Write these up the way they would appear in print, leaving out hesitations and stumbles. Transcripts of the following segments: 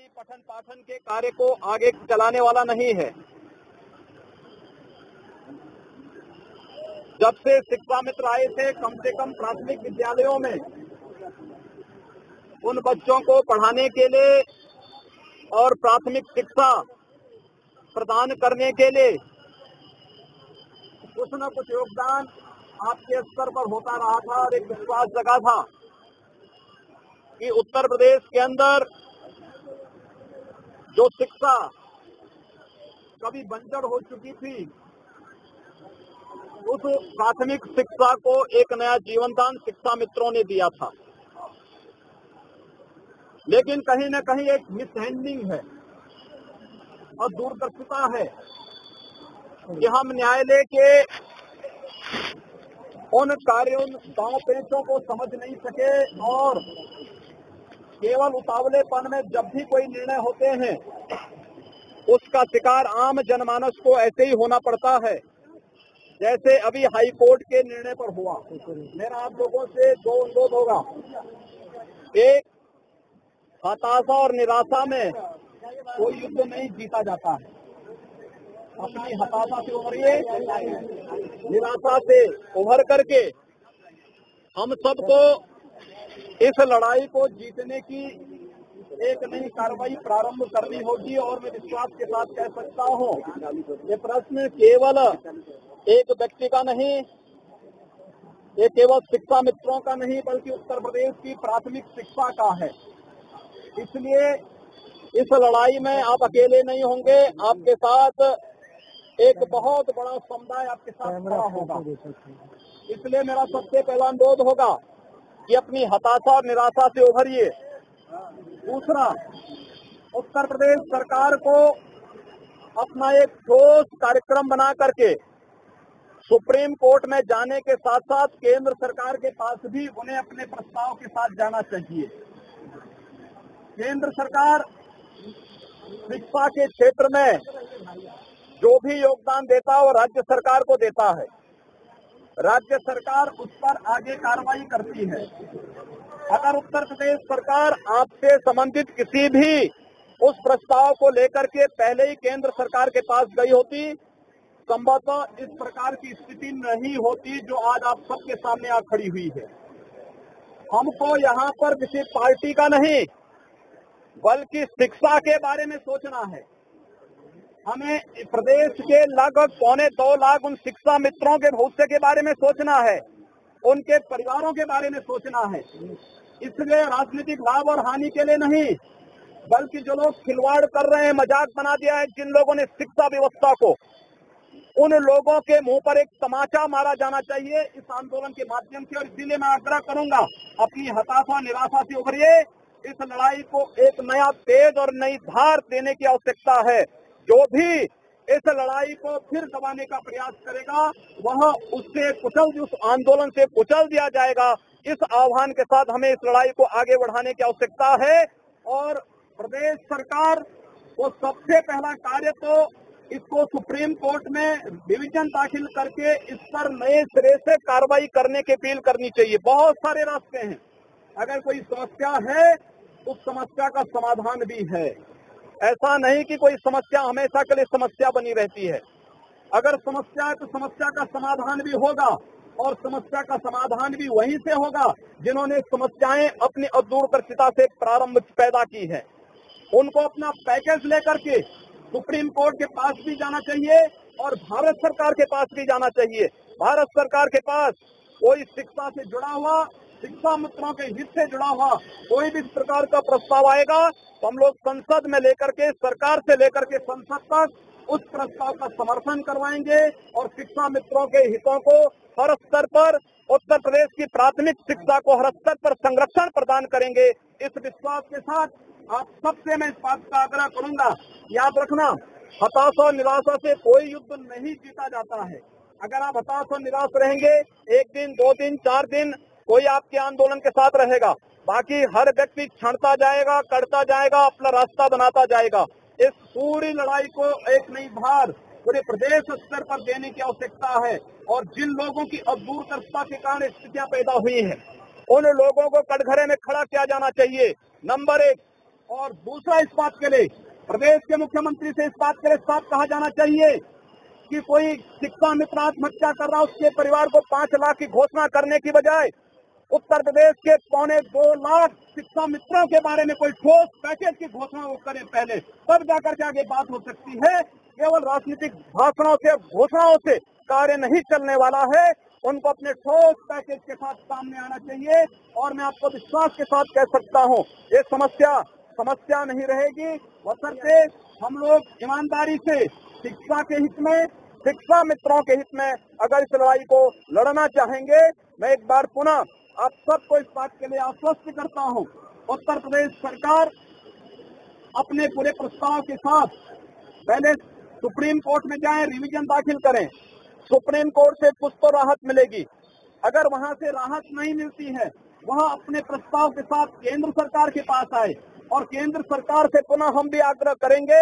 कोई पठन पाठन के कार्य को आगे चलाने वाला नहीं है। जब से शिक्षा मित्र आए थे, कम से कम प्राथमिक विद्यालयों में उन बच्चों को पढ़ाने के लिए और प्राथमिक शिक्षा प्रदान करने के लिए कुछ न कुछ योगदान आपके स्तर पर होता रहा था और एक विश्वास जगा था कि उत्तर प्रदेश के अंदर जो शिक्षा कभी बंजर हो चुकी थी, उस प्राथमिक शिक्षा को एक नया जीवनदान शिक्षा मित्रों ने दिया था। लेकिन कहीं न कहीं एक मिसहैंडलिंग है और दूरदर्शिता है कि हम न्यायालय के उन कार्यों दांव पेचों को समझ नहीं सके और केवल उतावलेपन में जब भी कोई निर्णय होते हैं उसका शिकार आम जनमानस को ऐसे ही होना पड़ता है, जैसे अभी हाई कोर्ट के निर्णय पर हुआ। मेरा आप लोगों से दो अनुरोध होगा। एक, हताशा और निराशा में कोई युद्ध नहीं जीता जाता है। अपनी हताशा से उभरिए, निराशा से उभर करके हम सबको इस लड़ाई को जीतने की एक नई कार्रवाई प्रारंभ करनी होगी। और मैं विश्वास के साथ कह सकता हूँ, ये प्रश्न केवल एक व्यक्ति का नहीं, ये केवल शिक्षा मित्रों का नहीं, बल्कि उत्तर प्रदेश की प्राथमिक शिक्षा का है। इसलिए इस लड़ाई में आप अकेले नहीं होंगे, आपके साथ एक बहुत बड़ा समुदाय आपके साथ खड़ा होगा। इसलिए मेरा सबसे पहला अनुरोध होगा कि अपनी हताशा और निराशा से उभरिए। दूसरा, उत्तर प्रदेश सरकार को अपना एक ठोस कार्यक्रम बना करके सुप्रीम कोर्ट में जाने के साथ साथ केंद्र सरकार के पास भी उन्हें अपने प्रस्ताव के साथ जाना चाहिए। केंद्र सरकार शिक्षा के क्षेत्र में जो भी योगदान देता है वो राज्य सरकार को देता है। राज्य सरकार उस पर आगे कार्रवाई करती है। अगर उत्तर प्रदेश सरकार आपसे संबंधित किसी भी उस प्रस्ताव को लेकर के पहले ही केंद्र सरकार के पास गई होती, संभवतः इस प्रकार की स्थिति नहीं होती जो आज आप सबके सामने आ खड़ी हुई है। हमको यहाँ पर किसी पार्टी का नहीं, बल्कि शिक्षा के बारे में सोचना है। हमें प्रदेश के लगभग 2.25 लाख उन शिक्षा मित्रों के भविष्य के बारे में सोचना है, उनके परिवारों के बारे में सोचना है। इसलिए राजनीतिक लाभ और हानि के लिए नहीं, बल्कि जो लोग खिलवाड़ कर रहे हैं, मजाक बना दिया है जिन लोगों ने शिक्षा व्यवस्था को, उन लोगों के मुंह पर एक तमाचा मारा जाना चाहिए इस आंदोलन के माध्यम से। और इसीलिए मैं आग्रह करूंगा, अपनी हताशा निराशा से उभरिए। इस लड़ाई को एक नया तेज और नई धार देने की आवश्यकता है। जो भी इस लड़ाई को फिर दबाने का प्रयास करेगा, वह उससे कुचल, उस आंदोलन से कुचल दिया जाएगा। इस आह्वान के साथ हमें इस लड़ाई को आगे बढ़ाने की आवश्यकता है। और प्रदेश सरकार को सबसे पहला कार्य तो इसको सुप्रीम कोर्ट में डिवीजन दाखिल करके इस पर नए सिरे से कार्रवाई करने की अपील करनी चाहिए। बहुत सारे रास्ते हैं, अगर कोई समस्या है उस समस्या का समाधान भी है। ऐसा नहीं कि कोई समस्या हमेशा के लिए समस्या बनी रहती है। अगर समस्या है तो समस्या का समाधान भी होगा, और समस्या का समाधान भी वहीं से होगा जिन्होंने समस्याएं अपनी दूरदर्शिता से प्रारंभ पैदा की है। उनको अपना पैकेज लेकर के सुप्रीम कोर्ट के पास भी जाना चाहिए और भारत सरकार के पास भी जाना चाहिए। भारत सरकार के पास कोई शिक्षा से जुड़ा हुआ, शिक्षा मित्रों के हित से जुड़ा हुआ कोई भी इस प्रकार का प्रस्ताव आएगा तो हम लोग संसद में लेकर के, सरकार से लेकर के संसद तक उस प्रस्ताव का समर्थन करवाएंगे और शिक्षा मित्रों के हितों को हर स्तर पर, उत्तर प्रदेश की प्राथमिक शिक्षा को हर स्तर पर संरक्षण प्रदान करेंगे। इस विश्वास के साथ आप सबसे मैं इस बात का आग्रह करूंगा, याद रखना, हताशा और निराशा से कोई युद्ध नहीं जीता जाता है। अगर आप हताश और निराश रहेंगे, एक दिन, 2 दिन, 4 दिन कोई आपके आंदोलन के साथ रहेगा, बाकी हर व्यक्ति छंटता जाएगा, करता जाएगा, अपना रास्ता बनाता जाएगा। इस पूरी लड़ाई को एक नई धार पूरे प्रदेश स्तर पर देने की आवश्यकता है। और जिन लोगों की अब दूरदर्शिता के कारण स्थितियां पैदा हुई हैं, उन लोगों को कटघरे में खड़ा किया जाना चाहिए। नंबर 1, और दूसरा इस बात के लिए प्रदेश के मुख्यमंत्री से इस बात के लिए साफ कहा जाना चाहिए कि कोई शिक्षा मित्र आत्महत्या कर रहा, उसके परिवार को 5 लाख की घोषणा करने की बजाय उत्तर प्रदेश के 2.25 लाख शिक्षा मित्रों के बारे में कोई ठोस पैकेज की घोषणा वो करें पहले, तब जाकर के आगे बात हो सकती है। केवल राजनीतिक भाषणों से, घोषणाओं से कार्य नहीं चलने वाला है। उनको अपने ठोस पैकेज के साथ सामने आना चाहिए। और मैं आपको विश्वास के साथ कह सकता हूँ, ये समस्या नहीं रहेगी, बशर्ते हम लोग ईमानदारी से शिक्षा के हित में, शिक्षा मित्रों के हित में अगर इस लड़ाई को लड़ना चाहेंगे। मैं एक बार पुनः आप सबको इस बात के लिए आश्वस्त करता हूँ, उत्तर प्रदेश सरकार अपने पूरे प्रस्ताव के साथ पहले सुप्रीम कोर्ट में जाएं, रिवीजन दाखिल करें। सुप्रीम कोर्ट से कुछ तो राहत मिलेगी। अगर वहां से राहत नहीं मिलती है, वहां अपने प्रस्ताव के साथ केंद्र सरकार के पास आए और केंद्र सरकार से पुनः हम भी आग्रह करेंगे,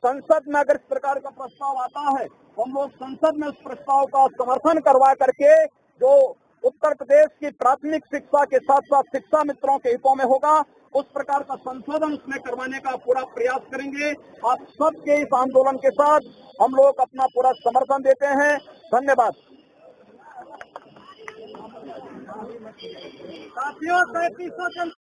संसद में अगर इस प्रकार का प्रस्ताव आता है तो हम लोग संसद में उस प्रस्ताव का समर्थन करवा करके जो उत्तर प्रदेश की प्राथमिक शिक्षा के साथ साथ शिक्षा मित्रों के हितों में होगा, उस प्रकार का संशोधन उसमें करवाने का पूरा प्रयास करेंगे। आप सबके इस आंदोलन के साथ हम लोग अपना पूरा समर्थन देते हैं। धन्यवाद। साथियों, 3700